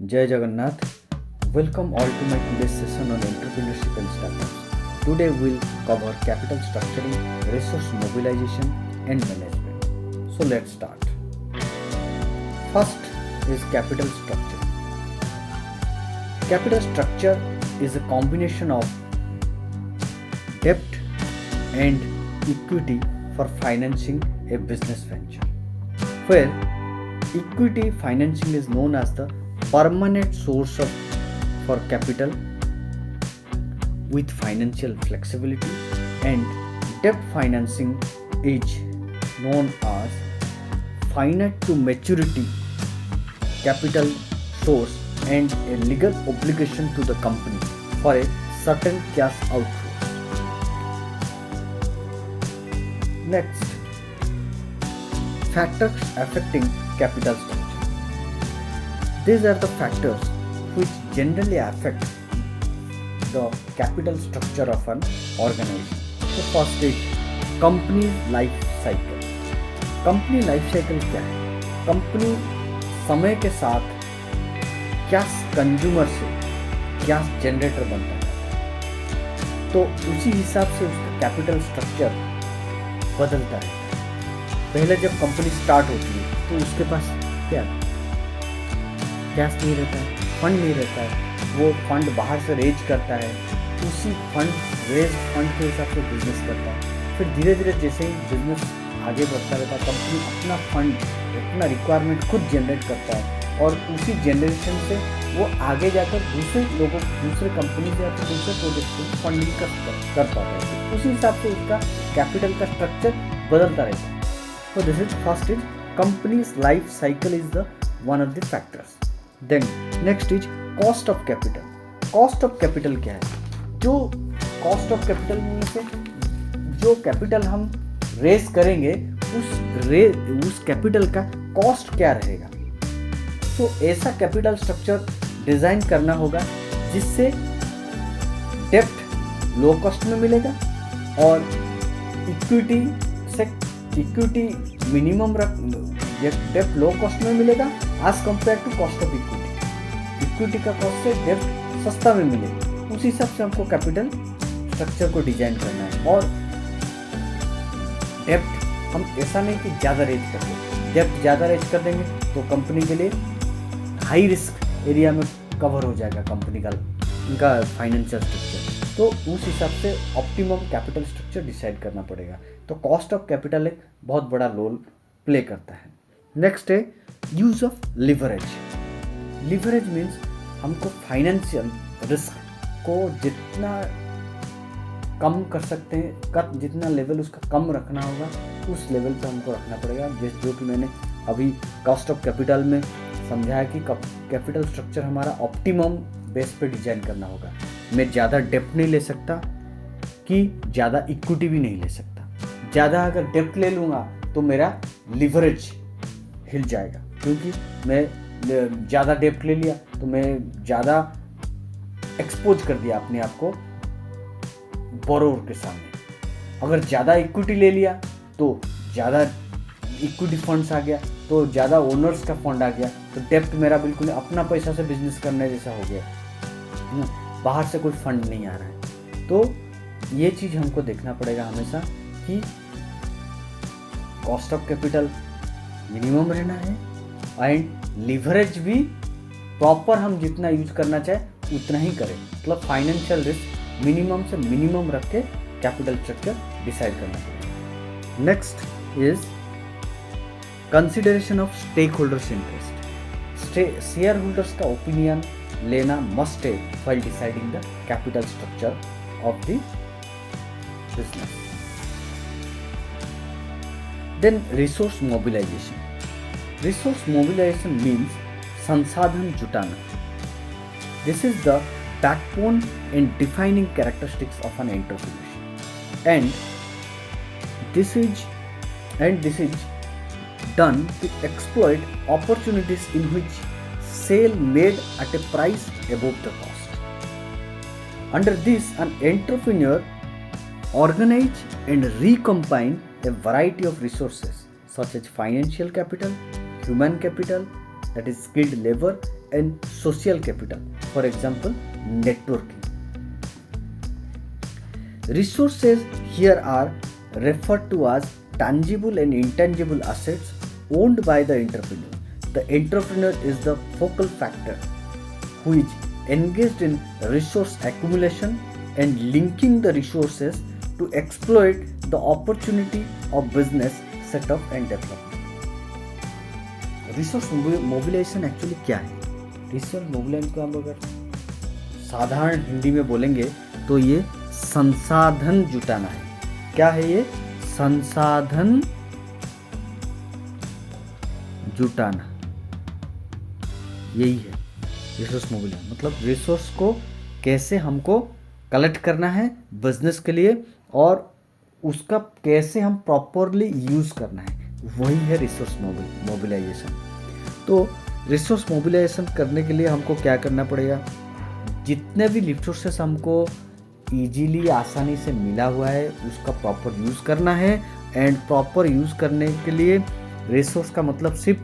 Jai Jagannath. Welcome all to my today's session on entrepreneurship and startups. Today we'll cover capital structuring, resource mobilization and management. So let's start. First is capital structure. Capital structure is a combination of debt and equity for financing a business venture, where equity financing is known as the permanent source for capital with financial flexibility, and debt financing is known as finite to maturity capital source and a legal obligation to the company for a certain cash outflows. Next, factors affecting capital structure. These are the factors which generally affect the capital structure of an organization. So first is company life cycle. Company life cycle क्या है? Company समय के साथ cash consumer से cash generator बनता है, तो उसी हिसाब से उसका कैपिटल स्ट्रक्चर बदलता है। पहले जब कंपनी स्टार्ट होती है तो उसके पास क्या कैश नहीं रहता है, फंड नहीं रहता है, वो फंड बाहर से रेज करता है, उसी फंड के हिसाब से बिजनेस करता है। फिर धीरे धीरे जैसे ही बिजनेस आगे बढ़ता रहता है, कंपनी अपना फंड अपना रिक्वायरमेंट खुद जनरेट करता है और उसी जनरेशन से वो आगे जाकर दूसरे कंपनी से या फिर दूसरे प्रोजेक्ट को फंडिंग कर पाता है। तो उसी हिसाब से उसका कैपिटल का स्ट्रक्चर बदलता रहता है। तो this is first is companies life cycle is the one of the factors. Then next is cost of capital. Cost of capital क्या है? जो कॉस्ट ऑफ कैपिटल में से जो कैपिटल हम रेस करेंगे उस कैपिटल का कॉस्ट क्या रहेगा। तो ऐसा कैपिटल स्ट्रक्चर डिजाइन करना होगा जिससे डेप्ट लो कॉस्ट में मिलेगा और इक्विटी मिनिमम डेप्ट लो कॉस्ट में मिलेगा as compare to cost of equity का कॉस्ट से डेप्ट सस्ता में मिलेगा। उस हिसाब से हमको कैपिटल स्ट्रक्चर को डिजाइन करना है। और डेप्ट हम ऐसा नहीं कि ज़्यादा रेज कर दें, डेप्ट ज़्यादा रेज कर देंगे तो कंपनी के लिए हाई रिस्क एरिया में कवर हो जाएगा कंपनी का उनका फाइनेंशियल स्ट्रक्चर। तो उस हिसाब से ऑप्टिमम कैपिटल स्ट्रक्चर डिसाइड करना पड़ेगा। तो कॉस्ट ऑफ कैपिटल एक बहुत बड़ा रोल प्ले करता है। नेक्स्ट है use of leverage. Leverage means हमको फाइनेंशियल रिस्क को जितना कम कर सकते हैं, जितना लेवल उसका कम रखना होगा उस लेवल पे हमको रखना पड़ेगा। जो कि मैंने अभी कॉस्ट ऑफ कैपिटल में समझाया कि कैपिटल स्ट्रक्चर हमारा ऑप्टिमम बेस पे डिजाइन करना होगा। मैं ज़्यादा डेप्ट नहीं ले सकता कि ज़्यादा इक्विटी भी नहीं ले सकता। ज़्यादा अगर डेप्ट ले लूँगा तो मेरा लिवरेज हिल जाएगा, क्योंकि मैं ज़्यादा डेप्ट ले लिया तो मैं ज़्यादा एक्सपोज कर दिया अपने आप को बोरोवर के सामने। अगर ज़्यादा इक्विटी ले लिया तो ज़्यादा इक्विटी फंड्स आ गया, तो ज़्यादा ओनर्स का फंड आ गया, तो डेप्ट मेरा बिल्कुल अपना पैसा से बिजनेस करने जैसा हो गया ना, बाहर से कोई फंड नहीं आ रहा है। तो ये चीज़ हमको देखना पड़ेगा हमेशा कि कॉस्ट ऑफ कैपिटल मिनिमम रहना है एंड लिवरेज भी प्रॉपर हम जितना यूज करना चाहे उतना ही करें। मतलब फाइनेंशियल रिस्क मिनिमम से मिनिमम रख के कैपिटल स्ट्रक्चर डिसाइड करना पड़ेगा। Next is consideration of stakeholders interest. Shareholders का ओपिनियन लेना मस्ट है while deciding the capital structure of the business. Then resource mobilisation. Resource mobilisation means संसाधन जुटाना। This is the backbone and defining characteristics of an entrepreneurship, and this is done to exploit opportunities in which sale made at a price above the cost. Under this, an entrepreneur organize and recombine a variety of resources such as financial capital, human capital, that is skilled labor, and social capital, for example networking. Resources here are referred to as tangible and intangible assets owned by the entrepreneur. The entrepreneur is the focal factor who is engaged in resource accumulation and linking the resources to exploit the opportunity of business setup and development. Resource mobilisation actually क्या है? Resource mobilisation को हम अगर साधारण हिंदी में बोलेंगे तो ये संसाधन जुटाना है. क्या है ये? संसाधन जुटाना, यही है रिसोर्स मोबिलाइजेशन. मतलब रिसोर्स को कैसे हमको कलेक्ट करना है बिजनेस के लिए और उसका कैसे हम प्रॉपरली यूज़ करना है, वही है रिसोर्स मोबिलाइजेशन. तो रिसोर्स मोबिलाइजेशन करने के लिए हमको क्या करना पड़ेगा? जितने भी रिसोर्सेस हमको इजीली आसानी से मिला हुआ है उसका प्रॉपर यूज़ करना है. एंड प्रॉपर यूज़ करने के लिए रिसोर्स का मतलब सिर्फ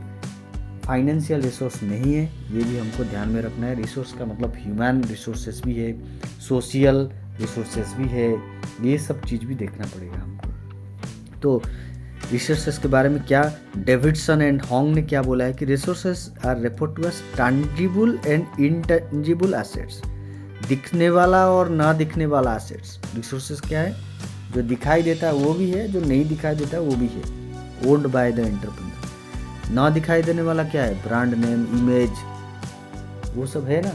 फाइनेंशियल रिसोर्स नहीं है, ये भी हमको ध्यान में रखना है. रिसोर्स का मतलब ह्यूमन रिसोर्सेस भी है, सोशल रिसोर्सेस भी है, ये सब चीज़ भी देखना पड़ेगा हमको. तो रिसोर्सेस के बारे में क्या डेविडसन एंड हॉन्ग ने क्या बोला है कि resources are refer to as tangible and intangible assets. दिखने वाला और ना दिखने वाला एसेट्स. रिसोर्सेस क्या है? जो दिखाई देता है वो भी है, जो नहीं दिखाई देता है वो भी है. Owned by the entrepreneur. ना दिखाई देने वाला क्या है? ब्रांड नेम, इमेज, वो सब है ना,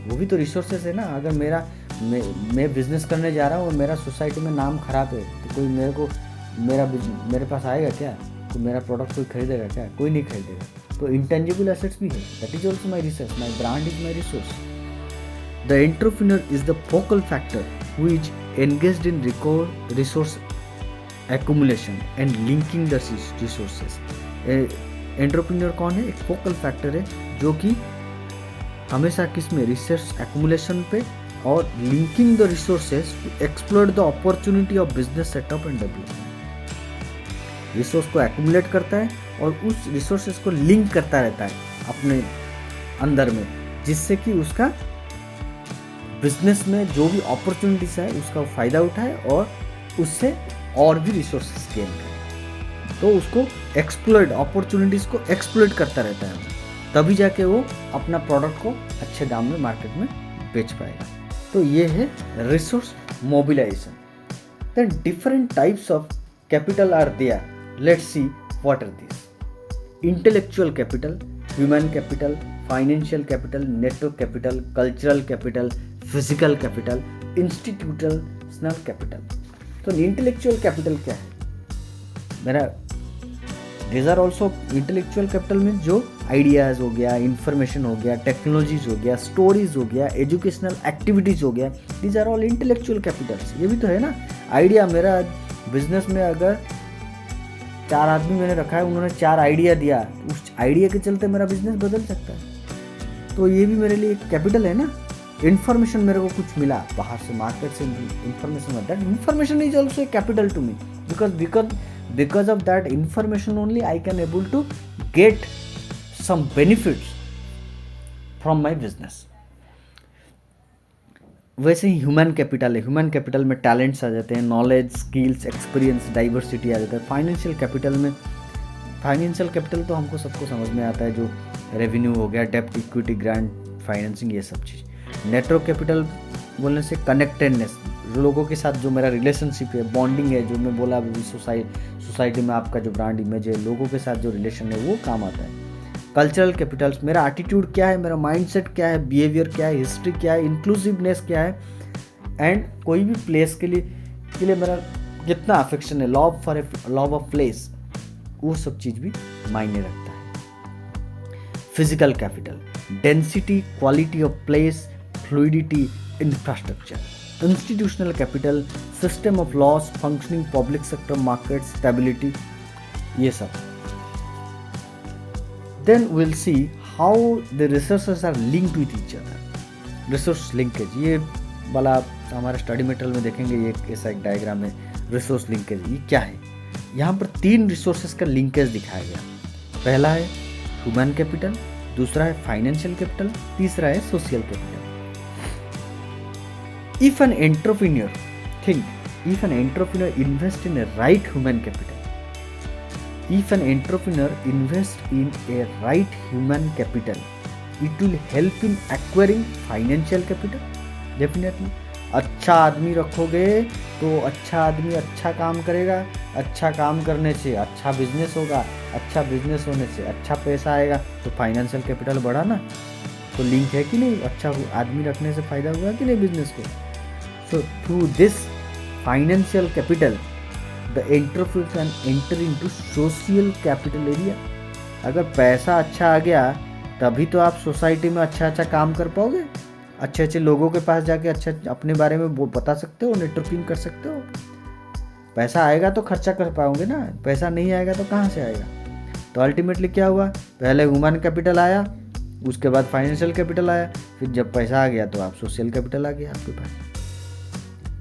वो भी तो रिसोर्सेस है ना. अगर मैं बिजनेस करने जा रहा हूँ और मेरा सोसाइटी में नाम खराब है तो कोई मेरे पास आएगा क्या? तो मेरा प्रोडक्ट कोई खरीदेगा क्या? कोई नहीं खरीदेगा. तो इंटेंजिबल एसेट्स भी है. That is also my resource. My brand is my resource. The entrepreneur is the focal factor who is engaged in resource accumulation and linking the resources. Entrepreneur कौन है? एक फोकल फैक्टर है जो कि हमेशा किस में? रिसोर्स एक्यूमुलेशन पे और linking the resources to explore the opportunity of business setup and development. Resource को एक्यूमुलेट करता है और उस रिसोर्सेज को लिंक करता रहता है अपने अंदर में, जिससे कि उसका बिजनेस में जो भी अपॉर्चुनिटीज है उसका फ़ायदा उठाए और उससे और भी रिसोर्सेस गेन करें. तो उसको एक्सप्लोइट, अपॉर्चुनिटीज़ को एक्सप्लोइट करता रहता है, तभी जाके वो अपना प्रोडक्ट को अच्छे दाम में मार्केट में बेच पाएगा. तो ये है resource mobilisation. Then different types of capital are there. Let's see what are this. Intellectual capital, human capital, financial capital, network capital, cultural capital, physical capital, institutional capital. तो इंटेलेक्चुअल कैपिटल क्या है? मेरा these are also intellectual capital में जो ideas हो गया, information हो गया, टेक्नोलॉजीज हो गया, स्टोरीज हो गया, एजुकेशनल एक्टिविटीज़ हो गया, these are all intellectual capitals. ये भी तो है ना. आइडिया, मेरा बिजनेस में अगर 4 आदमी मैंने रखा है, उन्होंने 4 आइडिया दिया, उस आइडिया के चलते मेरा बिजनेस बदल सकता है. तो ये भी मेरे लिए एक कैपिटल है ना. इन्फॉर्मेशन मेरे को कुछ मिला बाहर से, मार्केट से information, that information is also a capital to me, because of that information only I can able to get some benefits from my business. वैसे ही ह्यूमन कैपिटल है. ह्यूमन कैपिटल में टैलेंट्स आ जाते हैं, नॉलेज, स्किल्स, एक्सपीरियंस, डाइवर्सिटी आ जाता है. फाइनेंशियल कैपिटल तो हमको सबको समझ में आता है, जो रेवेन्यू हो गया, डेप्ट, इक्विटी, ग्रांट, फाइनेंसिंग, ये सब चीज़. नेटवर्क कैपिटल बोलने से कनेक्टेडनेस, लोगों के साथ जो मेरा रिलेशनशिप है, बॉन्डिंग है, जो मैं बोला अभी सोसाइटी में आपका जो ब्रांड इमेज है, लोगों के साथ जो रिलेशन है वो काम आता है. कल्चरल कैपिटल्स, मेरा एटीट्यूड क्या है, मेरा माइंडसेट क्या है, बिहेवियर क्या है, हिस्ट्री क्या है, इंक्लूसिवनेस क्या है, एंड कोई भी प्लेस के लिए मेरा कितना अफेक्शन है, लव ऑफ प्लेस, वो सब चीज़ भी मायने रखता है. Physical capital, density, quality of place, fluidity, infrastructure. Institutional capital, system of laws, functioning public sector market, stability, ये सब. Then will see how the resources are linked with each other. Resource linkage, ये वाला हमारे study material में देखेंगे. ये ऐसा एक डायग्राम है, रिसोर्स लिंकेज. ये क्या है? यहाँ पर 3 रिसोर्सेस का लिंकेज दिखाया गया. पहला है ह्यूमन कैपिटल, दूसरा है फाइनेंशियल कैपिटल, तीसरा है social capital. If an entrepreneur invest in a right human capital, if an entrepreneur invest in a right human capital, it will help in acquiring financial capital. Definitely. अच्छा आदमी रखोगे तो अच्छा आदमी अच्छा काम करेगा, अच्छा काम करने से अच्छा बिजनेस होगा, अच्छा बिजनेस होने से अच्छा पैसा आएगा, तो फाइनेंशियल कैपिटल बढ़ा ना। तो लिंक है कि नहीं, अच्छा आदमी रखने से फायदा हुआ कि नहीं बिजनेस को। So through this financial capital, the entrepreneur can enter into social capital area. अगर पैसा अच्छा आ गया तभी तो आप सोसाइटी में अच्छा काम कर पाओगे, अच्छे लोगों के पास जाके अच्छा अपने बारे में बता सकते हो, नेटवर्किंग कर सकते हो। पैसा आएगा तो खर्चा कर पाओगे ना, पैसा नहीं आएगा तो कहाँ से आएगा। तो अल्टीमेटली क्या हुआ, पहले ह्यूमन कैपिटल आया, उसके बाद फाइनेंशियल कैपिटल आया, फिर जब पैसा आ गया तो आप सोशल कैपिटल आ गया आपके पास।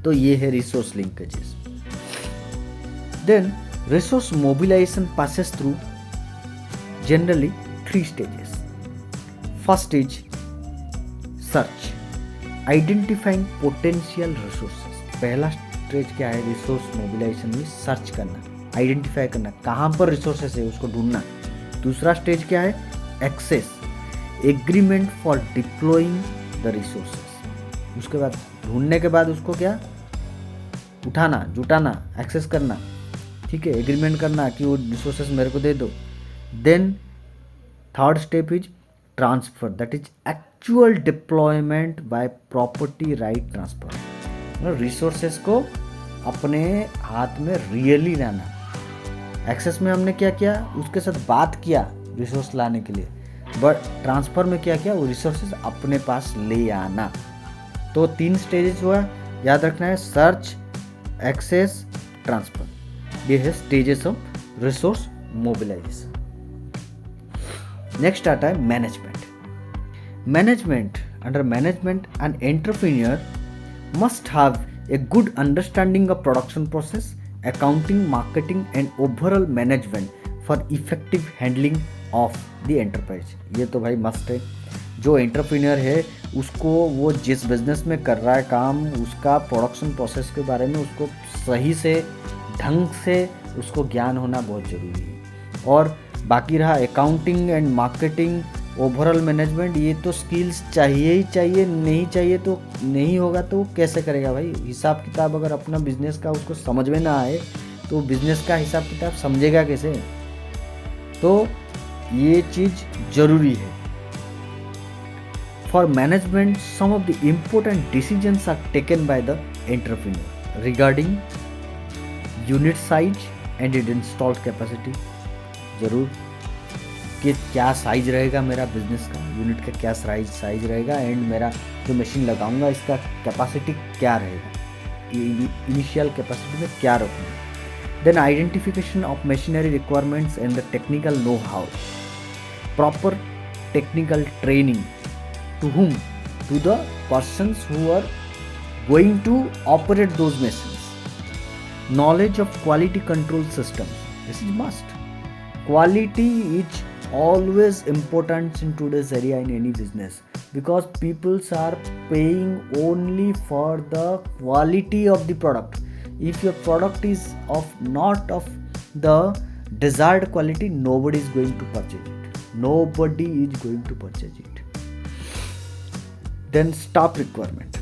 तो ये है resource linkages. Then resource mobilisation passes through generally 3 stages. First stage, search, identifying potential resources. पहला स्टेज क्या है रिसोर्स मोबिलाइजेशन में, सर्च करना, आइडेंटिफाई करना, कहाँ पर रिसोर्सेस है उसको ढूंढना। दूसरा स्टेज क्या है, access, agreement for deploying the resources. उसके बाद ढूंढने के बाद उसको क्या, उठाना, जुटाना, एक्सेस करना, ठीक है, एग्रीमेंट करना कि वो रिसोर्सेस मेरे को दे दो। Then third step is transfer, that is actual deployment by property right transfer. Resources को अपने हाथ में रियली लाना। एक्सेस में हमने क्या किया, उसके साथ बात किया रिसोर्स लाने के लिए, बट ट्रांसफर में क्या किया, वो रिसोर्सेस अपने पास ले आना। तो 3 स्टेजेस हुआ, याद रखना है, सर्च, एक्सेस, ट्रांसफर। ये है stages of resource mobilisation. Next आता है management. Under management an entrepreneur must have a good understanding of production process, accounting, marketing and overall management for effective handling of the enterprise. ये तो भाई must है। जो entrepreneur है उसको, वो जिस बिजनेस में कर रहा है काम, उसका प्रोडक्शन प्रोसेस के बारे में उसको सही से ढंग से उसको ज्ञान होना बहुत ज़रूरी है। और बाकी रहा accounting and marketing, overall management, ये तो स्किल्स चाहिए ही चाहिए, नहीं चाहिए तो नहीं होगा तो कैसे करेगा भाई। हिसाब किताब अगर अपना बिजनेस का उसको समझ में ना आए तो बिजनेस का हिसाब किताब समझेगा कैसे। तो ये चीज़ ज़रूरी है। For management some of the important decisions are taken by the entrepreneur regarding unit size and it installed capacity. ज़रूर कि क्या साइज रहेगा मेरा बिजनेस का, यूनिट का क्या साइज रहेगा, एंड मेरा जो मशीन लगाऊंगा इसका कैपेसिटी क्या रहेगा, इनिशियल कैपेसिटी में क्या रखूँगा। Then identification of machinery requirements and the technical know how, proper technical training to whom, to the persons who are going to operate those machines. Knowledge of quality control systems, this is must. Quality is always important in today's area in any business, because people are paying only for the quality of the product. If your product is not of the desired quality, nobody is going to purchase it. Nobody is going to purchase it. Then staff requirement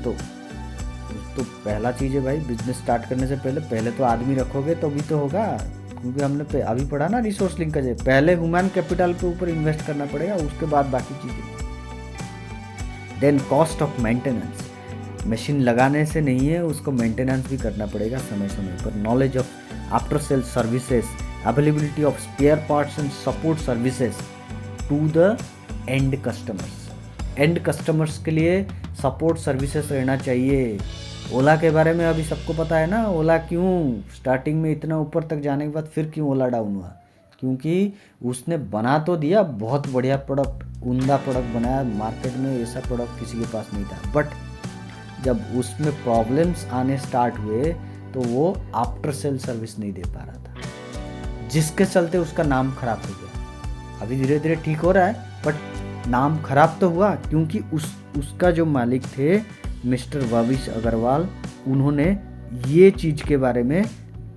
तो पहला चीज़ है भाई, business start करने से पहले तो आदमी रखोगे तो भी तो होगा, क्योंकि हमने अभी पढ़ा ना रिसोर्स लिंकेज है, पहले ह्यूमन कैपिटल के ऊपर इन्वेस्ट करना पड़ेगा, उसके बाद बाकी चीज़ें। Then cost of maintenance, machine लगाने से नहीं है, उसको मेंटेनेंस भी करना पड़ेगा समय समय पर। Knowledge of after sale services, availability of spare parts and support services to the end customers. End customers के लिए सपोर्ट सर्विसेज रहना चाहिए। ओला के बारे में अभी सबको पता है ना, ओला क्यों स्टार्टिंग में इतना ऊपर तक जाने के बाद फिर क्यों ओला डाउन हुआ, क्योंकि उसने बना तो दिया बहुत बढ़िया प्रोडक्ट, उम्दा प्रोडक्ट बनाया, मार्केट में ऐसा प्रोडक्ट किसी के पास नहीं था, बट जब उसमें प्रॉब्लम्स आने स्टार्ट हुए तो वो आफ्टर सेल सर्विस नहीं दे पा रहा था, जिसके चलते उसका नाम खराब हो गया। अभी धीरे धीरे ठीक हो रहा है, बट नाम खराब तो हुआ, क्योंकि उसका जो मालिक थे मिस्टर भाविश अग्रवाल, उन्होंने ये चीज़ के बारे में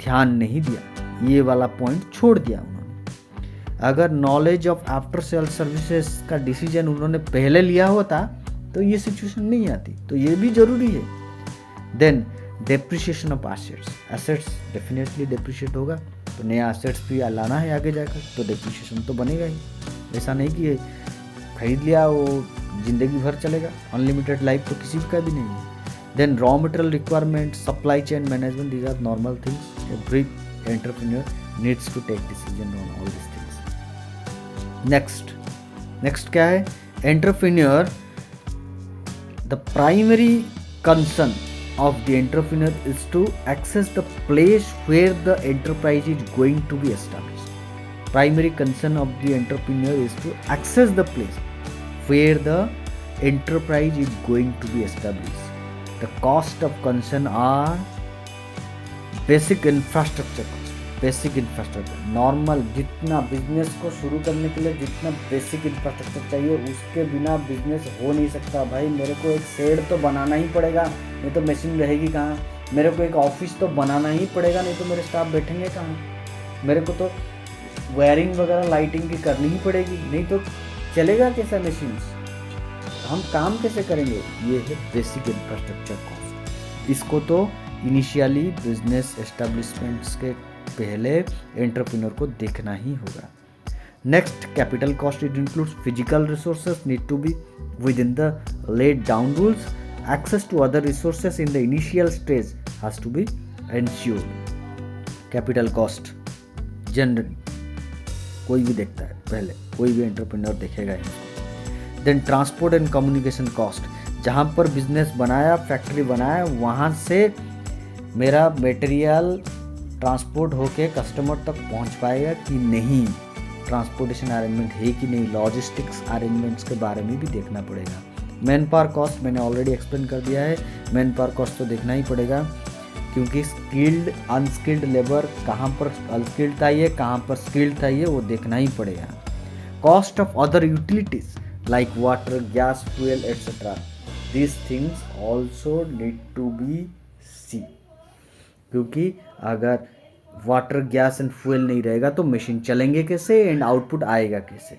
ध्यान नहीं दिया, ये वाला पॉइंट छोड़ दिया उन्होंने। अगर knowledge of after sale services का डिसीजन उन्होंने पहले लिया होता तो ये सिचुएशन नहीं आती, तो ये भी जरूरी है। Then depreciation of assets definitely depreciate होगा, तो नया एसेट्स भी लाना है आगे जाकर, तो डेप्रिसिएशन तो बनेगा ही। ऐसा नहीं कि खरीद लिया वो जिंदगी भर चलेगा, अनलिमिटेड लाइफ तो किसी का भी नहीं है। Then raw material requirement, supply chain management, these are normal things every entrepreneur needs to take decision on all this things. Next क्या है, entrepreneur, the primary concern of the entrepreneur is to access the place where the enterprise is going to be established. Primary concern of the entrepreneur is to access the place where the enterprise is going to be established. The cost of concern are basic infrastructure cost. Basic infrastructure, normal जितना business को शुरू करने के लिए जितना basic infrastructure चाहिए, उसके बिना बिजनेस हो नहीं सकता भाई। मेरे को एक शेड तो बनाना ही पड़ेगा, नहीं तो मशीन रहेगी कहाँ। मेरे को एक ऑफिस तो बनाना ही पड़ेगा, नहीं तो मेरे स्टाफ बैठेंगे कहाँ। मेरे को तो वायरिंग वगैरह लाइटिंग की करनी ही पड़ेगी, नहीं तो चलेगा कैसा मशीन, हम काम कैसे करेंगे। ये है बेसिक इंफ्रास्ट्रक्चर कॉस्ट। इसको तो इनिशियली बिजनेस एस्टेब्लिशमेंट्स के पहले एंटरप्रेन्योर को देखना ही होगा। Next capital cost, it includes physical resources need to be within the laid down rules, access to other resources in the initial stage has to be ensured. Capital cost generally कोई भी देखता है, पहले कोई भी entrepreneur देखेगा इसको। Then transport and communication cost, जहाँ पर बिजनेस बनाया, फैक्ट्री बनाया, वहाँ से मेरा मटेरियल ट्रांसपोर्ट होके कस्टमर तक पहुंच पाएगा कि नहीं, ट्रांसपोर्टेशन अरेंजमेंट है कि नहीं, लॉजिस्टिक्स अरेंजमेंट्स के बारे में भी देखना पड़ेगा। मैन पावर कॉस्ट मैंने ऑलरेडी एक्सप्लेन कर दिया है, मैन पावर कॉस्ट तो देखना ही पड़ेगा, क्योंकि स्किल्ड अनस्किल्ड लेबर कहाँ पर अनस्किल्ड चाहिए, कहाँ पर स्किल्ड चाहिए, वो देखना ही पड़ेगा। Cost of other utilities like water, gas, fuel etcetera, these things also need to be see, क्योंकि अगर वाटर, गैस एंड फ्यूल नहीं रहेगा तो मशीन चलेंगे कैसे एंड आउटपुट आएगा कैसे।